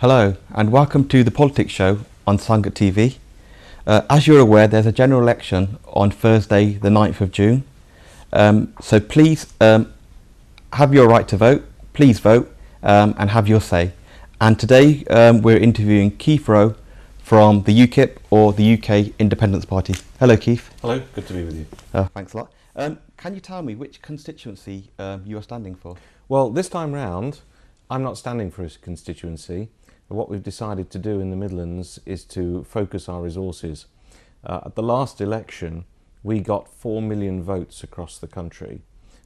Hello and welcome to the Politics Show on Sangat TV. As you're aware, there's a general election on Thursday the 9th of June. So please have your right to vote, please vote and have your say. And today we're interviewing Keith Rowe from the UKIP or the UK Independence Party. Hello Keith. Hello, good to be with you. Thanks a lot. Can you tell me which constituency you are standing for? Well, this time round I'm not standing for a constituency. What we've decided to do in the Midlands is to focus our resources. At the last election we got 4 million votes across the country,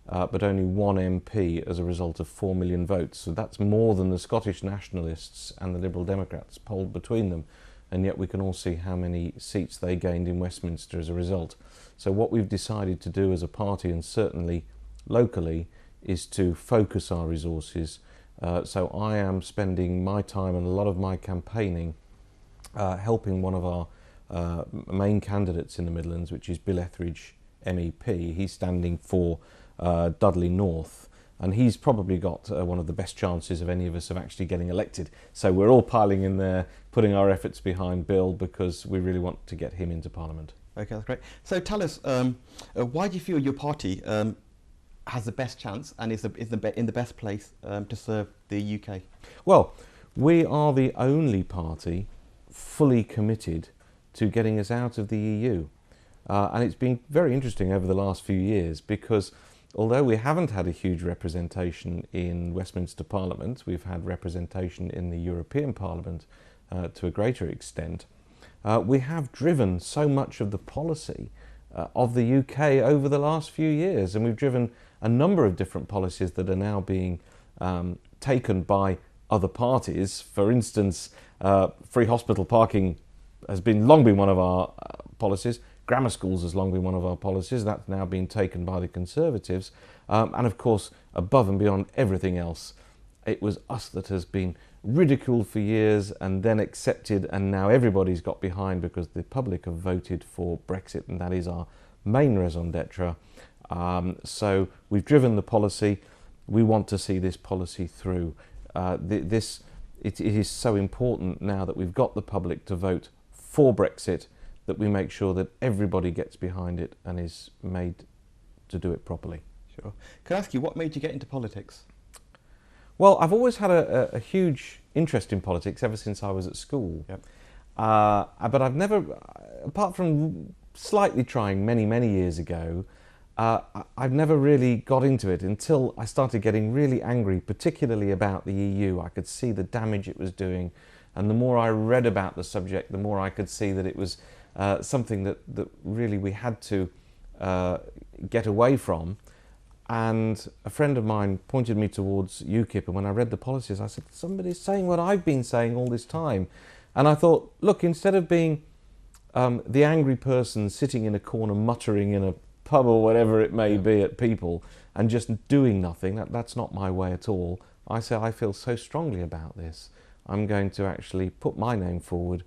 but only one MP as a result of 4 million votes. So that's more than the Scottish Nationalists and the Liberal Democrats polled between them, and yet we can all see how many seats they gained in Westminster as a result. So what we've decided to do as a party, and certainly locally, is to focus our resources. So I am spending my time and a lot of my campaigning helping one of our main candidates in the Midlands, which is Bill Etheridge MEP. He's standing for Dudley North, and he's probably got one of the best chances of any of us of actually getting elected. So we're all piling in there, putting our efforts behind Bill, because we really want to get him into Parliament. Okay, that's great. So tell us, why do you feel your party has the best chance and is in the best place to serve the UK? Well, we are the only party fully committed to getting us out of the EU. And it's been very interesting over the last few years, because although we haven't had a huge representation in Westminster Parliament, we've had representation in the European Parliament to a greater extent, we have driven so much of the policy of the UK over the last few years, and we've driven a number of different policies that are now being taken by other parties. For instance, free hospital parking has long been one of our policies. Grammar schools has long been one of our policies. That's now been taken by the Conservatives. And of course, above and beyond everything else, it was us that has been ridiculed for years and then accepted, and now everybody's got behind because the public have voted for Brexit, and that is our main raison d'etre. So we've driven the policy. We want to see this policy through. It is so important now that we've got the public to vote for Brexit that we make sure that everybody gets behind it and is made to do it properly. Sure. Can I ask you, what made you get into politics? Well, I've always had a huge interest in politics ever since I was at school. Yep. But I've never, apart from slightly trying many years ago, I've never really got into it until I started getting really angry, particularly about the EU. I could see the damage it was doing, and the more I read about the subject, the more I could see that it was something that really we had to get away from. And a friend of mine pointed me towards UKIP, and when I read the policies I said, somebody's saying what I've been saying all this time. And I thought, look, instead of being the angry person sitting in a corner muttering in a pub or whatever it may be at people and just doing nothing, that's not my way at all. I say I feel so strongly about this, I'm going to actually put my name forward,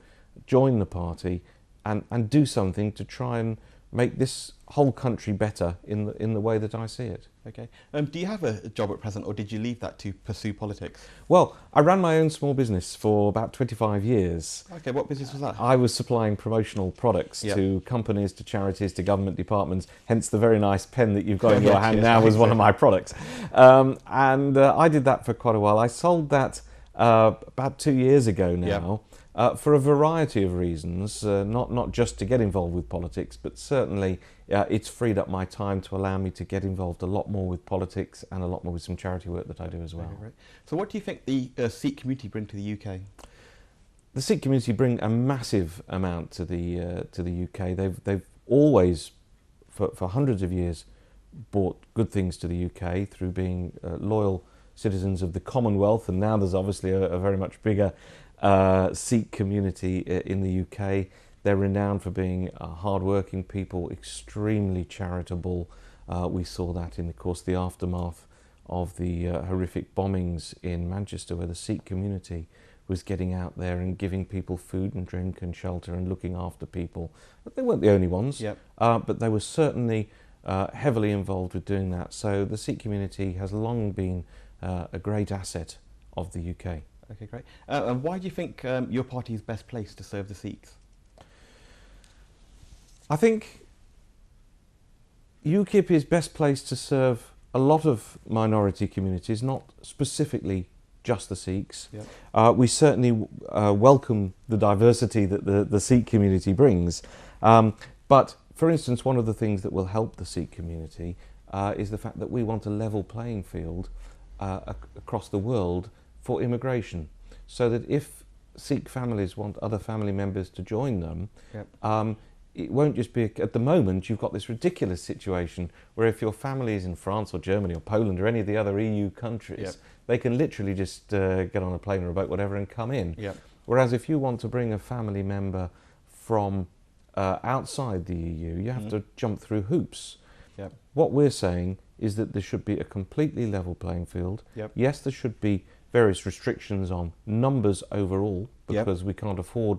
join the party and do something to try and make this whole country better in the way that I see it. Okay. Do you have a job at present, or did you leave that to pursue politics? Well, I ran my own small business for about 25 years. Okay, what business was that? I was supplying promotional products to companies, to charities, to government departments, hence the very nice pen that you've got in your hand now was one of my products. I did that for quite a while. I sold that about 2 years ago now. For a variety of reasons, not just to get involved with politics, but certainly it's freed up my time to allow me to get involved a lot more with politics and a lot more with some charity work that I do as well. Right. So what do you think the Sikh community bring to the UK? The Sikh community bring a massive amount to the UK. They've always, for hundreds of years, brought good things to the UK through being loyal citizens of the Commonwealth, and now there's obviously a very much bigger Sikh community in the UK. They're renowned for being hard-working people, extremely charitable. We saw that in, of course, the aftermath of the horrific bombings in Manchester, where the Sikh community was getting out there and giving people food and drink and shelter and looking after people. But they weren't the only ones, but they were certainly heavily involved with doing that. So the Sikh community has long been a great asset of the UK. Okay, great. And why do you think your party is best placed to serve the Sikhs? I think UKIP is best placed to serve a lot of minority communities, not specifically just the Sikhs. Yep. We certainly welcome the diversity that the Sikh community brings. But, for instance, one of the things that will help the Sikh community is the fact that we want a level playing field across the world for immigration, so that if Sikh families want other family members to join them, Yep. It won't just be, at the moment, you've got this ridiculous situation where if your family is in France or Germany or Poland or any of the other EU countries, Yep. they can literally just get on a plane or a boat, whatever, and come in. Yep. Whereas if you want to bring a family member from outside the EU, you have to jump through hoops. Yep. What we're saying is that there should be a completely level playing field. Yep. Yes, there should be various restrictions on numbers overall, because we can't afford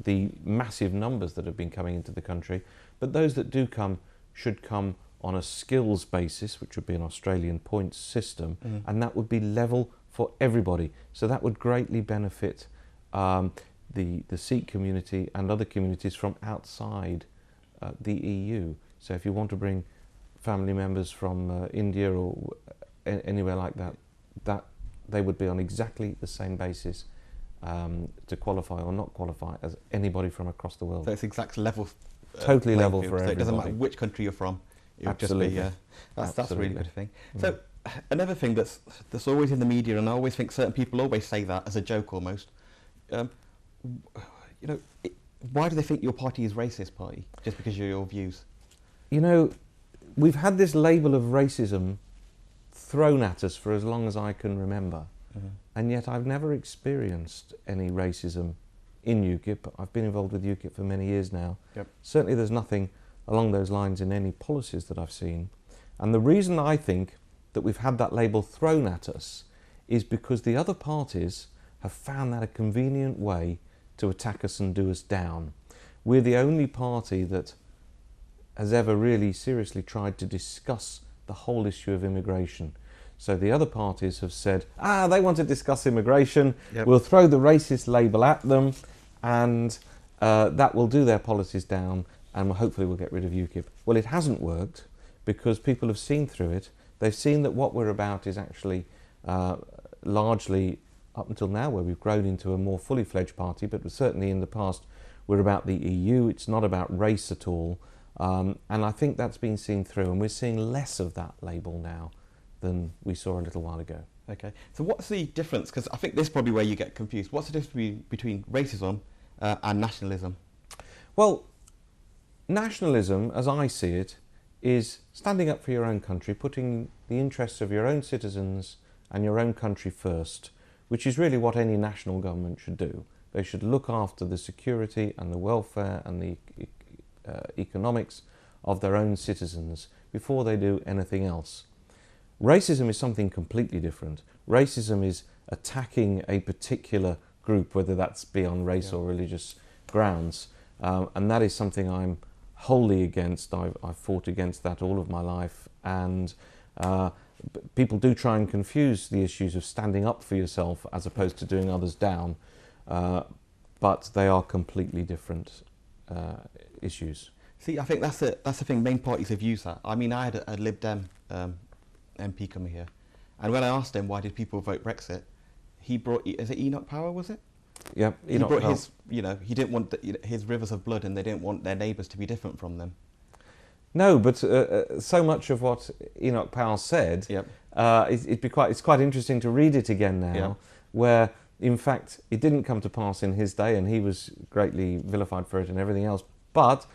the massive numbers that have been coming into the country, but those that do come should come on a skills basis, which would be an Australian points system, and that would be level for everybody. So that would greatly benefit the Sikh community and other communities from outside the EU. So if you want to bring family members from India or anywhere like that, that they would be on exactly the same basis to qualify or not qualify as anybody from across the world. So it's exact level. Totally level field, for so everybody. it doesn't matter which country you're from. It would Absolutely. just be, that's a really good thing. Mm. So another thing that's always in the media, and I always think certain people always say that as a joke almost. Why do they think your party is racist party? Just because of your views? You know, we've had this label of racism thrown at us for as long as I can remember. And yet I've never experienced any racism in UKIP. I've been involved with UKIP for many years now. Yep. Certainly there's nothing along those lines in any policies that I've seen. And the reason I think that we've had that label thrown at us is because the other parties have found that a convenient way to attack us and do us down. We're the only party that has ever really seriously tried to discuss the whole issue of immigration. So the other parties have said, they want to discuss immigration, Yep. we'll throw the racist label at them, and that will do their policies down, and hopefully we'll get rid of UKIP. Well, it hasn't worked, because people have seen through it. They've seen that what we're about is actually largely, up until now, where we've grown into a more fully fledged party, but certainly in the past, we're about the EU. It's not about race at all. And I think that's been seen through, and we're seeing less of that label now than we saw a little while ago. Okay, so what's the difference? Because I think this is probably where you get confused. What's the difference between racism and nationalism? Well, nationalism, as I see it, is standing up for your own country, putting the interests of your own citizens and your own country first, which is really what any national government should do. They should look after the security and the welfare and the economics of their own citizens before they do anything else. Racism is something completely different. Racism is attacking a particular group, whether that's be on race or religious grounds, and that is something I'm wholly against. I've fought against that all of my life, and people do try and confuse the issues of standing up for yourself as opposed to doing others down, but they are completely different issues. See, I think that's the thing. Main parties have used that. I mean, I had a Lib Dem MP coming here, and when I asked him why did people vote Brexit, he brought, is it Enoch Power, was it? Yeah, He brought his, he didn't want his rivers of blood, and they didn't want their neighbours to be different from them. No, but so much of what Enoch Powell said, Yep. it's quite interesting to read it again now, Yep. where in fact it didn't come to pass in his day, and he was greatly vilified for it and everything else. But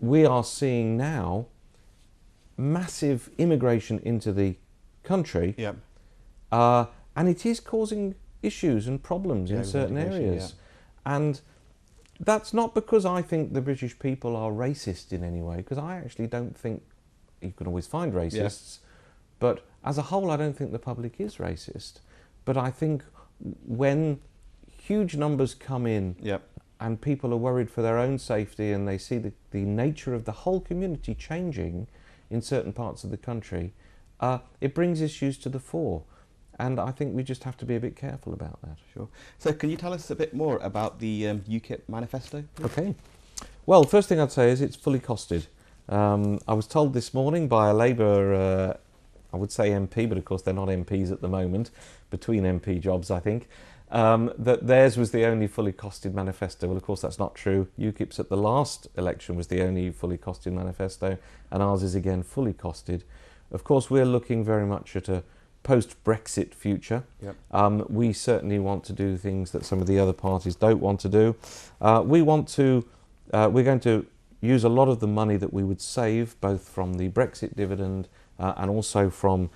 we are seeing now massive immigration into the country, Yep. and it is causing issues and problems in certain areas. And that's not because I think the British people are racist in any way, because I actually don't think, you can always find racists, but as a whole I don't think the public is racist. But I think when huge numbers come in, Yep. and people are worried for their own safety, and they see the nature of the whole community changing in certain parts of the country, it brings issues to the fore. and I think we just have to be a bit careful about that. Sure. So can you tell us a bit more about the UKIP manifesto? Okay. Well, first thing I'd say is it's fully costed. I was told this morning by a Labour, I would say MP, but of course they're not MPs at the moment, between MP jobs I think, that theirs was the only fully costed manifesto. Well, of course that's not true. UKIP's at the last election was the only fully costed manifesto, and ours is again fully costed. Of course we're looking very much at a post-Brexit future. Yep. We certainly want to do things that some of the other parties don't want to do. We're going to use a lot of the money that we would save, both from the Brexit dividend and also from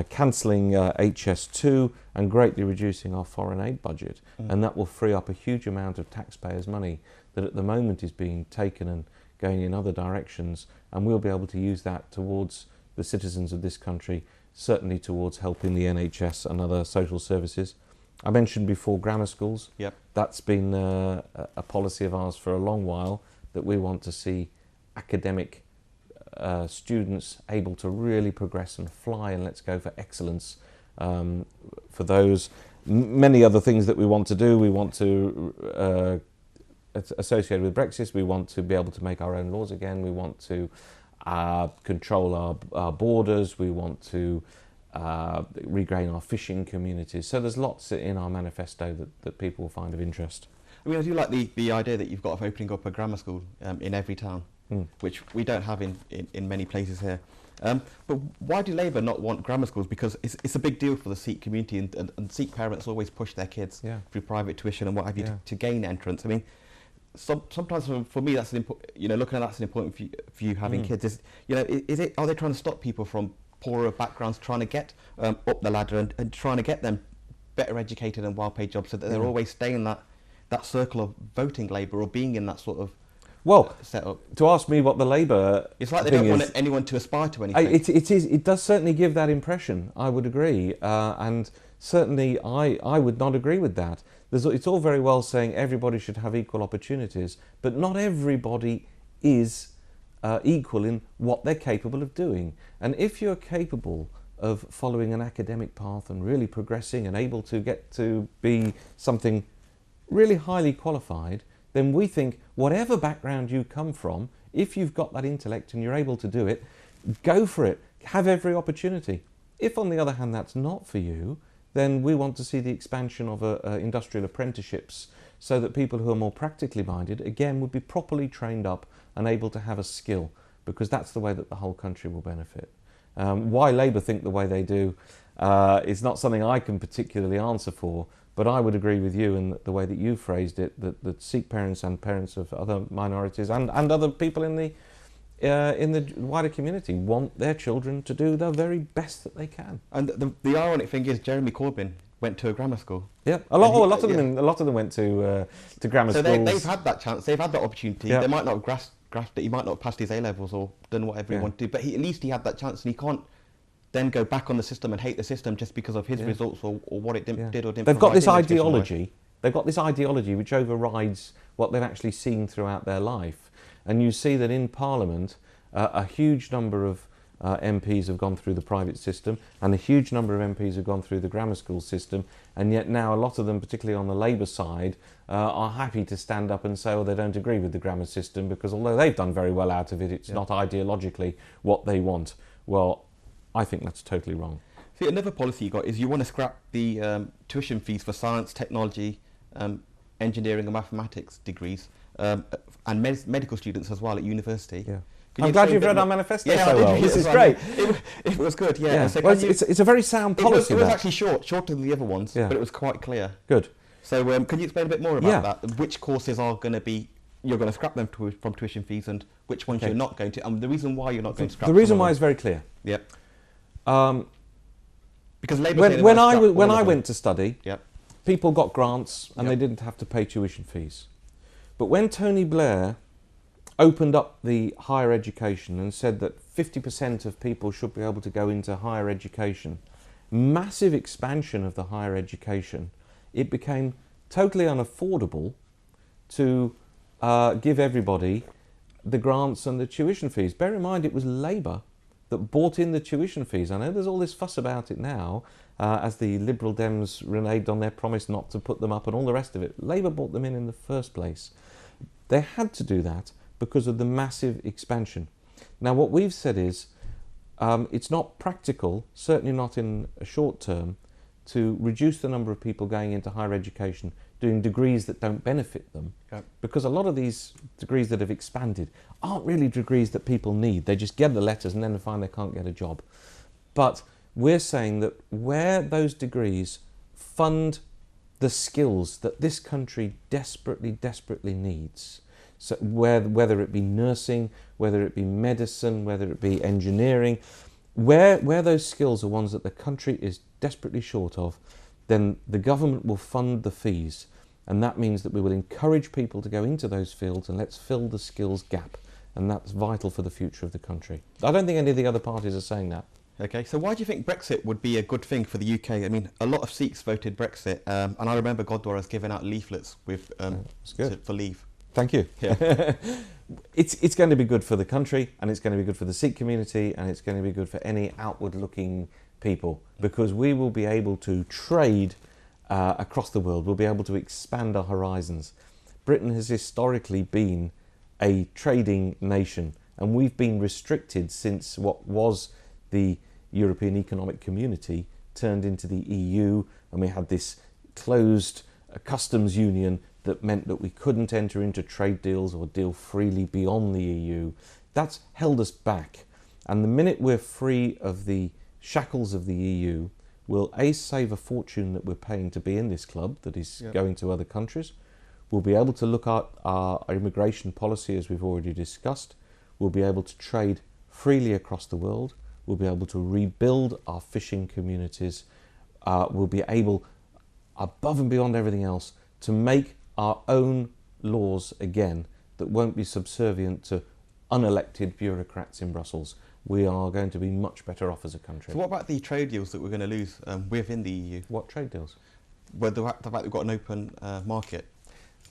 cancelling HS2 and greatly reducing our foreign aid budget. And that will free up a huge amount of taxpayers' money that at the moment is being taken and going in other directions, and we'll be able to use that towards the citizens of this country, certainly towards helping the NHS and other social services. I mentioned before grammar schools. Yep. That's been a policy of ours for a long while, that we want to see academic students able to really progress and fly, and let's go for excellence for those. Many other things that we want to do. We want to, associated with Brexit, we want to be able to make our own laws again. We want to control our borders. We want to regrain our fishing communities. So there's lots in our manifesto that people will find of interest. I mean, I do like the idea that you've got of opening up a grammar school in every town, which we don't have in many places here. But why do Labour not want grammar schools? Because it's a big deal for the Sikh community, and Sikh parents always push their kids through private tuition and what have you to gain entrance. I mean, sometimes for me that's looking at that's an important for you having kids. Are they trying to stop people from poorer backgrounds trying to get up the ladder and trying to get them better educated and well-paid jobs, so that they're always staying in that circle of voting Labour or being in that sort of setup? To ask me what the Labour, it's like they don't want anyone to aspire to anything. It does certainly give that impression. I would agree, and certainly I would not agree with that. It's all very well saying everybody should have equal opportunities, but not everybody is equal in what they're capable of doing. And if you're capable of following an academic path and really progressing and able to get to be something really highly qualified, then we think whatever background you come from, if you've got that intellect and you're able to do it, go for it, have every opportunity. If on the other hand that's not for you, then we want to see the expansion of industrial apprenticeships, so that people who are more practically minded, again, would be properly trained up and able to have a skill, because that's the way that the whole country will benefit. Why Labour think the way they do is not something I can particularly answer for, but I would agree with you in the way that you phrased it, that Sikh parents and parents of other minorities and other people in the wider community want their children to do the very best that they can. And the ironic thing is, Jeremy Corbyn went to a grammar school. Yeah, a lot of them went to grammar schools. So they've had that chance, they've had that opportunity. They might not have grasped it. He might not have passed his A levels or done whatever he wanted to, but at least he had that chance, and he can't then go back on the system and hate the system just because of his results or what it did or didn't. They've got this ideology. They've got this ideology which overrides what they've actually seen throughout their life. And you see that in Parliament, a huge number of MPs have gone through the private system, and a huge number of MPs have gone through the grammar school system, and yet now a lot of them, particularly on the Labour side, are happy to stand up and say, well, they don't agree with the grammar system, because although they've done very well out of it, it's not ideologically what they want. Well, I think that's totally wrong. See, another policy you got is you want to scrap the tuition fees for science, technology, engineering and mathematics degrees, and medical students as well at university. Yeah. I'm glad you've read our manifesto so well. This is great. It was good, yeah. So well, it's a very sound policy. It was actually shorter than the other ones, but it was quite clear. Good. So can you explain a bit more about that? Which courses are going to be, you're going to scrap them from tuition fees, and which ones you're not going to, and the reason why you're not going to scrap them? The reason why is very clear. Yep. Because Labour when I went to study, people got grants and they didn't have to pay tuition fees. But when Tony Blair opened up the higher education and said that 50% of people should be able to go into higher education, massive expansion of the higher education, it became totally unaffordable to give everybody the grants and the tuition fees. Bear in mind, it was Labour that bought in the tuition fees. I know there's all this fuss about it now, as the Liberal Dems reneged on their promise not to put them up and all the rest of it. Labour bought them in the first place. They had to do that because of the massive expansion. Now what we've said is it's not practical, certainly not in a short term, to reduce the number of people going into higher education doing degrees that don't benefit them. Yep. Because a lot of these degrees that have expanded aren't really degrees that people need. They just get the letters and then they find they can't get a job. But we're saying that where those degrees fund the skills that this country desperately, desperately needs, so whether it be nursing, whether it be medicine, whether it be engineering, where those skills are ones that the country is desperately short of, then the government will fund the fees. And that means that we will encourage people to go into those fields and let's fill the skills gap. And that's vital for the future of the country. I don't think any of the other parties are saying that. Okay, so why do you think Brexit would be a good thing for the UK? I mean, a lot of Sikhs voted Brexit, and I remember Godwara's giving out leaflets with for leave. Thank you. Yeah. It's going to be good for the country, and it's going to be good for the Sikh community, and it's going to be good for any outward-looking people, because we will be able to trade across the world. We'll be able to expand our horizons. Britain has historically been a trading nation, and we've been restricted since what was the European Economic Community turned into the EU, and we had this closed customs union that meant that we couldn't enter into trade deals or deal freely beyond the EU. That's held us back. And the minute we're free of the shackles of the EU, we'll save a fortune that we're paying to be in this club that is going to other countries. We'll be able to look at our immigration policy as we've already discussed. We'll be able to trade freely across the world. We'll be able to rebuild our fishing communities. We'll be able, above and beyond everything else, to make our own laws again that won't be subservient to unelected bureaucrats in Brussels. We are going to be much better off as a country. So what about the trade deals that we're going to lose within the EU? What trade deals? Well, the fact that we've got an open market.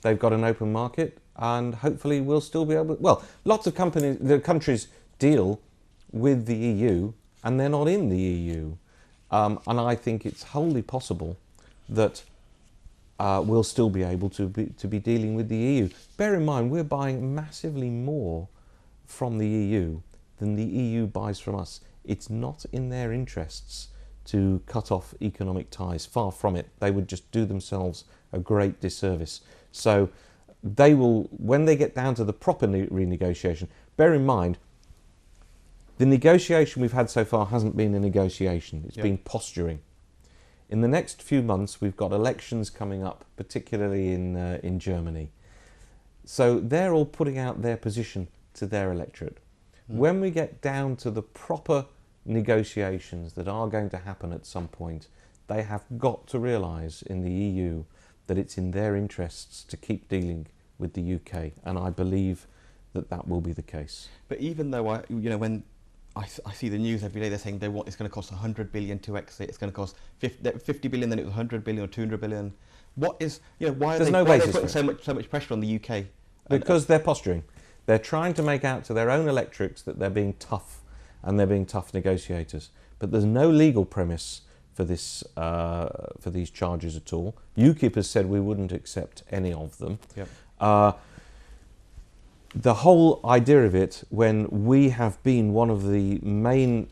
They've got an open market, and hopefully we'll still be able to, well, lots of countries deal with the EU and they're not in the EU. And I think it's wholly possible that we'll still be able to be dealing with the EU. Bear in mind, we're buying massively more from the EU than the EU buys from us. It's not in their interests to cut off economic ties. Far from it. They would just do themselves a great disservice. So they will, when they get down to the proper renegotiation, bear in mind, the negotiation we've had so far hasn't been a negotiation. It's been posturing. In the next few months, we've got elections coming up, particularly in Germany. So they're all putting out their position to their electorate. When we get down to the proper negotiations that are going to happen at some point, they have got to realise in the EU that it's in their interests to keep dealing with the UK, and I believe that that will be the case. But even though when I see the news every day, they're saying it's going to cost 100 billion to exit. It's going to cost 50 billion, then it was 100 billion or 200 billion. What is why are they putting so much pressure on the UK? Because they're posturing. They're trying to make out to their own electorates that they're being tough and they're being tough negotiators. But there's no legal premise for this for these charges at all. UKIP has said we wouldn't accept any of them. Yep. The whole idea of it, when we have been one of the main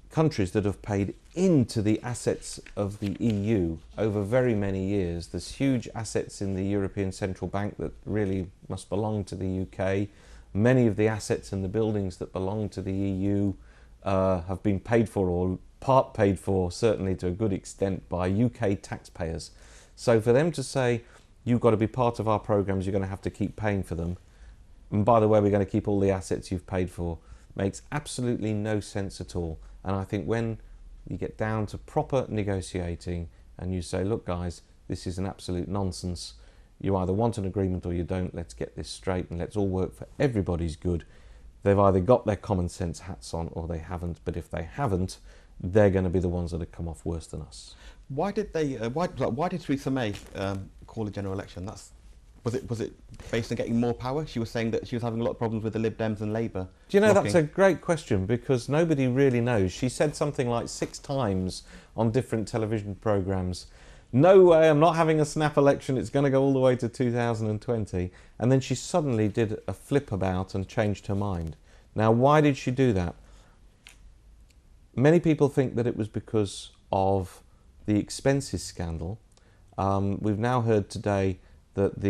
countries that have paid into the assets of the EU over very many years, there's huge assets in the European Central Bank that really must belong to the UK. Many of the assets in the buildings that belong to the EU have been paid for, or part paid for, certainly to a good extent, by UK taxpayers. So for them to say, you've got to be part of our programmes, you're going to have to keep paying for them, and by the way, we're going to keep all the assets you've paid for, makes absolutely no sense at all. And I think when you get down to proper negotiating and you say, look guys, this is an absolute nonsense, you either want an agreement or you don't, let's get this straight and let's all work for everybody's good. They've either got their common sense hats on or they haven't, but if they haven't, they're going to be the ones that have come off worse than us. Why did Theresa May call a general election? That's Was it based on getting more power? She was saying that she was having a lot of problems with the Lib Dems and Labour. Do you know, blocking. that's a great question, because nobody really knows. She said something like 6 times on different television programmes, no way, I'm not having a snap election, it's going to go all the way to 2020. And then she suddenly did a flip about and changed her mind. Now, why did she do that? Many people think that it was because of the expenses scandal. We've now heard today that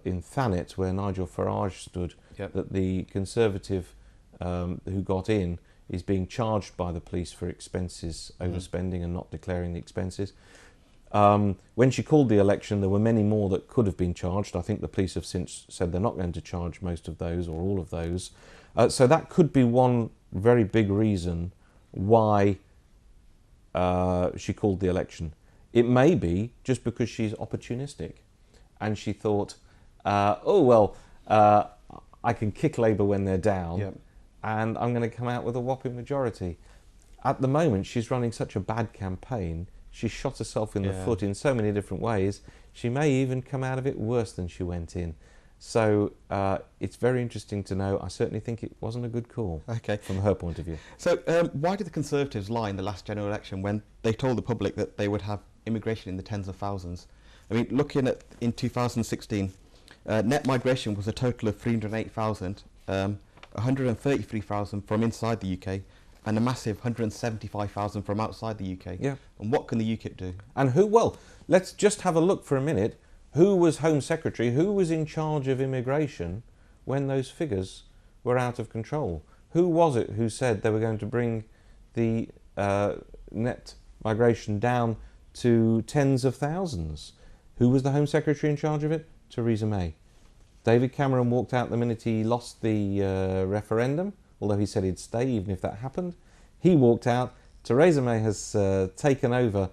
in Thanet, where Nigel Farage stood, Yep. that the Conservative who got in is being charged by the police for expenses, overspending and not declaring the expenses. When she called the election, there were many more that could have been charged. I think the police have since said they're not going to charge most of those or all of those. So that could be one very big reason why she called the election. It may be just because she's opportunistic and she thought, I can kick Labour when they're down, Yep. and I'm going to come out with a whopping majority. At the moment, she's running such a bad campaign. She shot herself in the foot in so many different ways. She may even come out of it worse than she went in. So it's very interesting to know. I certainly think it wasn't a good call from her point of view. So why did the Conservatives lie in the last general election when they told the public that they would have immigration in the tens of thousands? I mean, looking at in 2016, net migration was a total of 308,000, 133,000 from inside the UK, and a massive 175,000 from outside the UK. Yeah. And what can the UKIP do? And let's just have a look for a minute. Who was Home Secretary? Who was in charge of immigration when those figures were out of control? Who was it who said they were going to bring the net migration down to tens of thousands? Who was the Home Secretary in charge of it? Theresa May. David Cameron walked out the minute he lost the referendum, although he said he'd stay even if that happened. He walked out. Theresa May has taken over,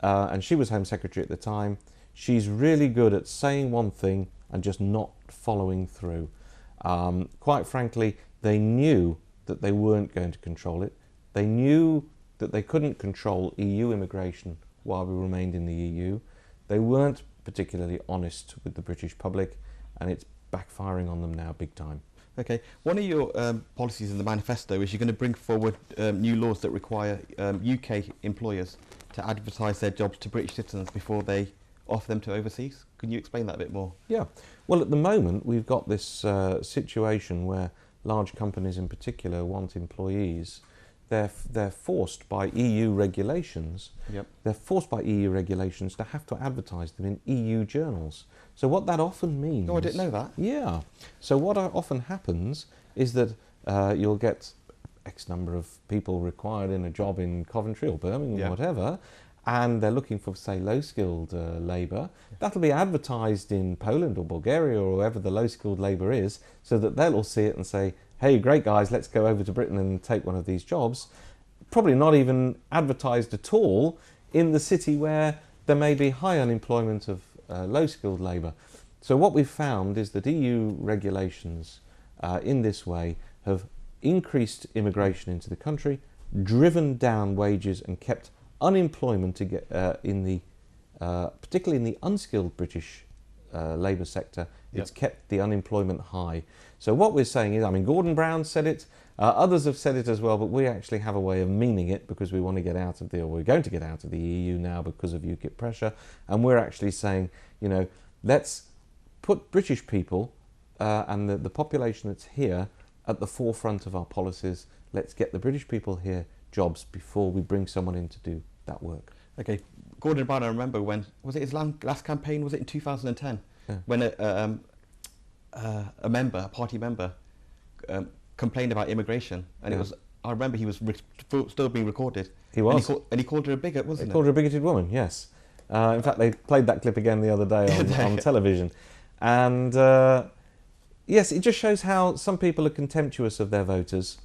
and she was Home Secretary at the time. She's really good at saying one thing and just not following through. Quite frankly, they knew that they weren't going to control it. They knew that they couldn't control EU immigration while we remained in the EU. They weren't particularly honest with the British public, and it's backfiring on them now big time. Okay, one of your policies in the manifesto is you're going to bring forward new laws that require UK employers to advertise their jobs to British citizens before they offer them to overseas. Can you explain that a bit more? Yeah, well, at the moment we've got this situation where large companies in particular want employees. They're forced by EU regulations. Yep. They're forced by EU regulations to have to advertise them in EU journals. So what that often means... Oh, I didn't know that. Yeah. So what often happens is that you'll get X number of people required in a job in Coventry or Birmingham or whatever, and they're looking for, say, low-skilled labour. That'll be advertised in Poland or Bulgaria or wherever the low-skilled labour is, so that they'll all see it and say, hey, great guys, let's go over to Britain and take one of these jobs. Probably not even advertised at all in the city where there may be high unemployment of low-skilled labour. So what we've found is that EU regulations in this way have increased immigration into the country, driven down wages and kept unemployment particularly in the unskilled British labour sector. It's kept the unemployment high. So what we're saying is, I mean, Gordon Brown said it, others have said it as well, but we actually have a way of meaning it because we want to get out of we're going to get out of the EU now because of UKIP pressure, and we're actually saying, you know, let's put British people and the population that's here at the forefront of our policies. Let's get the British people here jobs before we bring someone in to do that work. Okay, Gordon Brown, I remember when, was it his last campaign, was it in 2010? Yeah. When a party member, complained about immigration, and it was, I remember he was still being recorded. He was. And he called her a bigot, wasn't he? He called her a bigoted woman, yes. In fact, they played that clip again the other day on television. And yes, it just shows how some people are contemptuous of their voters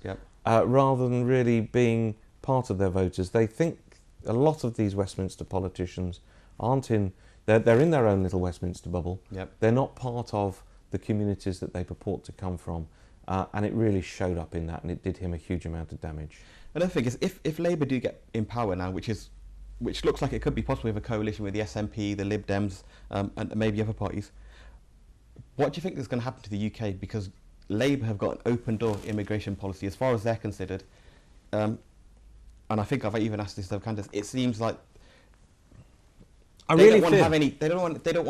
rather than really being part of their voters. They think a lot of these Westminster politicians aren't they're in their own little Westminster bubble. They're not part of the communities that they purport to come from. And it really showed up in that, and it did him a huge amount of damage. Another thing is, if Labour do get in power now, which looks like it could be possible with a coalition with the SNP, the Lib Dems, and maybe other parties, What do you think is going to happen to the UK? Because Labour have got an open door immigration policy as far as they're considered. And I think I've even asked this to other candidates. It seems like they don't want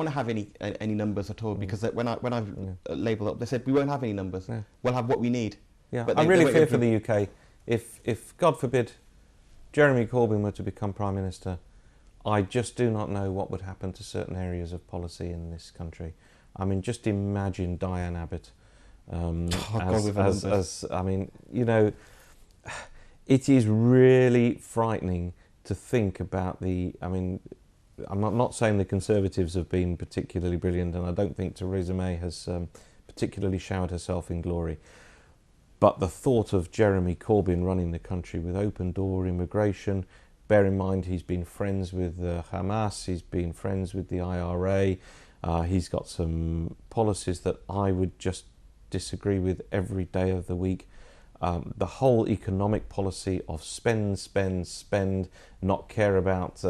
to have any numbers at all, because when I've labelled up, they said we won't have any numbers. Yeah. We'll have what we need. Yeah, but I really fear for the UK. If God forbid Jeremy Corbyn were to become Prime Minister, I just do not know what would happen to certain areas of policy in this country. I mean, just imagine Diane Abbott I mean, you know, it is really frightening to think about I mean, I'm not saying the Conservatives have been particularly brilliant, and I don't think Theresa May has particularly showered herself in glory. But the thought of Jeremy Corbyn running the country with open door immigration, bear in mind he's been friends with Hamas, he's been friends with the IRA, he's got some policies that I would just disagree with every day of the week. The whole economic policy of spend, spend, spend, not care about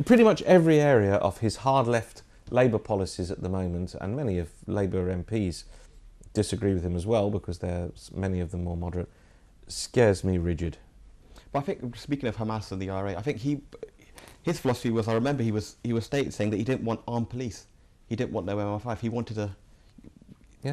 pretty much every area of his hard left Labour policies at the moment, and many of Labour MPs disagree with him as well, because many of them more moderate, scares me rigid. But I think, speaking of Hamas and the IRA, I think his philosophy was, I remember he was saying that he didn't want armed police, he didn't want no MI5, he wanted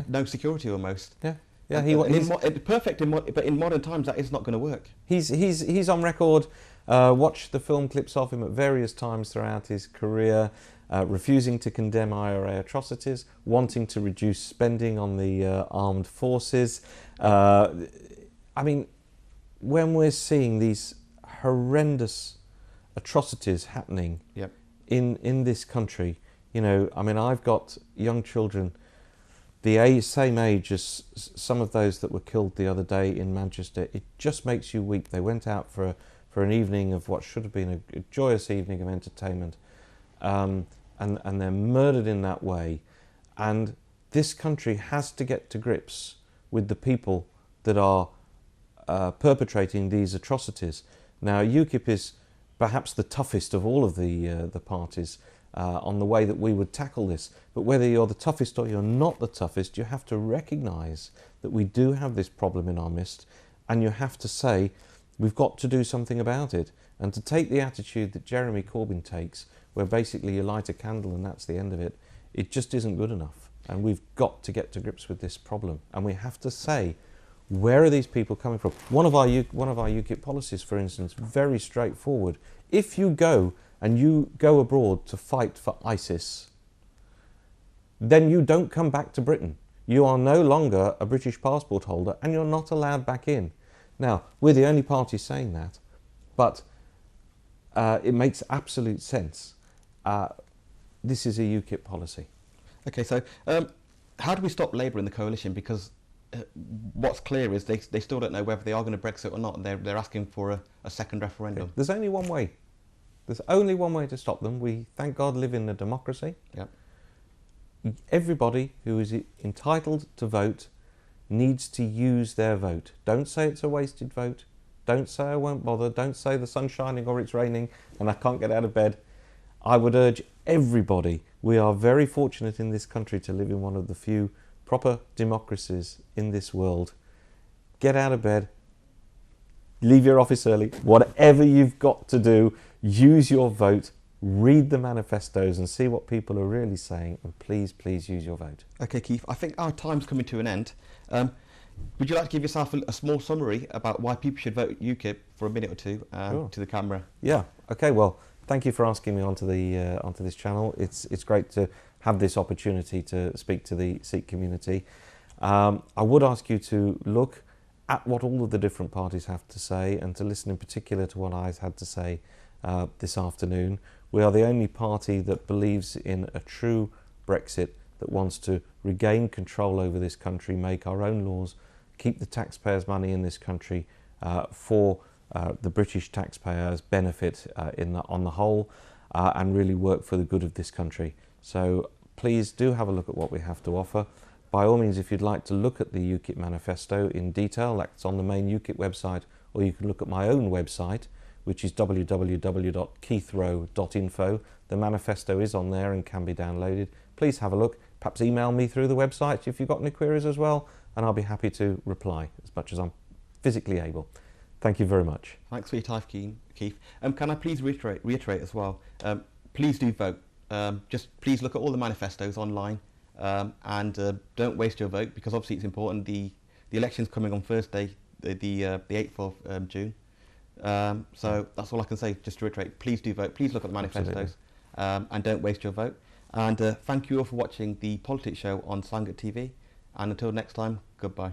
no security almost. Yeah. Yeah, but in modern times that is not going to work. He's on record. Watch the film clips of him at various times throughout his career, refusing to condemn IRA atrocities, wanting to reduce spending on the armed forces. I mean, when we're seeing these horrendous atrocities happening in this country, you know, I mean, I've got young children the same age as some of those that were killed the other day in Manchester. It just makes you weep. They went out for an evening of what should have been a joyous evening of entertainment, and they're murdered in that way. And this country has to get to grips with the people that are perpetrating these atrocities. Now, UKIP is perhaps the toughest of all of the parties on the way that we would tackle this. But whether you're the toughest or you're not the toughest, you have to recognise that we do have this problem in our midst, and you have to say, we've got to do something about it. And to take the attitude that Jeremy Corbyn takes, where basically you light a candle and that's the end of it, it just isn't good enough. And we've got to get to grips with this problem. And we have to say, where are these people coming from? One of our UKIP policies, for instance, very straightforward. If you go abroad to fight for ISIS, then you don't come back to Britain. You are no longer a British passport holder, and you're not allowed back in. Now, we're the only party saying that, but it makes absolute sense. This is a UKIP policy. Okay, so how do we stop Labour in the coalition? Because what's clear is they still don't know whether they are going to Brexit or not, and they're asking for a second referendum. Okay. There's only one way. There's only one way to stop them. We, thank God, live in a democracy. Yep. Everybody who is entitled to vote needs to use their vote. Don't say it's a wasted vote. Don't say I won't bother. Don't say the sun's shining or it's raining and I can't get out of bed. I would urge everybody. We are very fortunate in this country to live in one of the few proper democracies in this world. Get out of bed. Leave your office early. Whatever you've got to do, use your vote. Read the manifestos and see what people are really saying, and please, please use your vote. Okay, Keith, I think our time's coming to an end. Would you like to give yourself a small summary about why people should vote UKIP for a minute or two Sure. to the camera? Yeah, okay, well, thank you for asking me onto this channel. It's great to have this opportunity to speak to the Sikh community. I would ask you to look at what all of the different parties have to say, and to listen in particular to what I had to say this afternoon. We are the only party that believes in a true Brexit, that wants to regain control over this country, make our own laws, keep the taxpayers' money in this country for the British taxpayers' benefit on the whole, and really work for the good of this country. So please do have a look at what we have to offer. By all means, if you'd like to look at the UKIP Manifesto in detail, that's on the main UKIP website, or you can look at my own website, which is www.keithrowe.info. The manifesto is on there and can be downloaded. Please have a look. Perhaps email me through the website if you've got any queries as well, and I'll be happy to reply as much as I'm physically able. Thank you very much. Thanks for your time, Keith. Can I please reiterate as well? Please do vote. Just please look at all the manifestos online, and don't waste your vote, because obviously it's important. The election's coming on Thursday, the 8th of June. So that's all I can say. Just to reiterate, please do vote. Please look at the manifestos, and don't waste your vote. And thank you all for watching the Politics Show on Sangat TV. And until next time, goodbye.